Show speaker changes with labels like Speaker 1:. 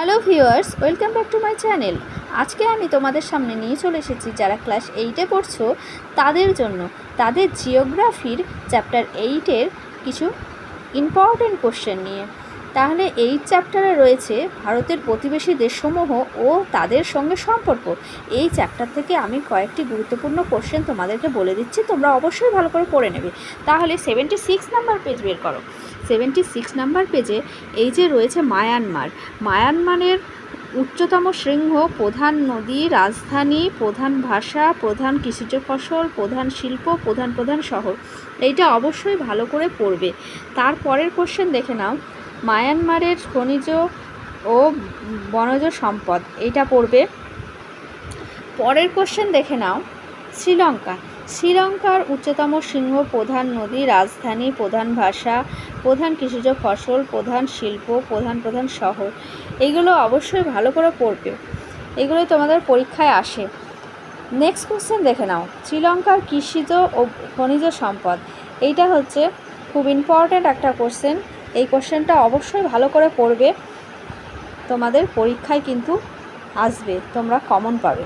Speaker 1: Hello viewers, welcome back to my channel. আজকে আমি তোমাদের সামনে নিয়ে চলে এসেছি যারা ক্লাস 8-এ পড়ছো তাদের জন্য তাদের জিওগ্রাফির চ্যাপ্টার 8-এর কিছু ইম্পর্টেন্ট কোশ্চেন নিয়ে। তাহলে এই চ্যাপ্টারে রয়েছে ভারতের প্রতিবেশী দেশসমূহ ও তাদের সঙ্গে সম্পর্ক। এই চ্যাপ্টার থেকে আমি কয়েকটি গুরুত্বপূর্ণ কোশ্চেন তোমাদেরকে বলে দিচ্ছি, তোমরা অবশ্যই ভালো করে পড়ে নেবে। তাহলে 76 নাম্বার পেজ বের করো। 76 নাম্বার পেজে এই যে রয়েছে মায়ানমারের উচ্চতম শৃঙ্গ, প্রধান নদী, রাজধানী, প্রধান ভাষা, প্রধান কৃষিজ ফসল, প্রধান শিল্প, প্রধান শহর। এইটা অবশ্যই ভালো করে পড়বে। তারপরের কোশ্চেন দেখে নাও, মায়ানমারের খনিজ ও বনজ সম্পদ, এইটা পড়বে। পরের কোশ্চেন দেখে নাও, শ্রীলঙ্কার উচ্চতম শৃঙ্গ, প্রধান নদী, রাজধানী, প্রধান ভাষা, প্রধান কৃষিজ ফসল, প্রধান শিল্প, প্রধান শহর। এইগুলো অবশ্যই ভালো করে পড়বে, এগুলো তোমাদের পরীক্ষায় আসে। নেক্সট কোশ্চেন দেখে নাও, শ্রীলঙ্কার কৃষিজ ও খনিজ সম্পদ। এইটা হচ্ছে খুব ইম্পর্ট্যান্ট একটা কোশ্চেন। এই কোশ্চেনটা অবশ্যই ভালো করে পড়বে, তোমাদের পরীক্ষায় কিন্তু আসবে, তোমরা কমন পাবে।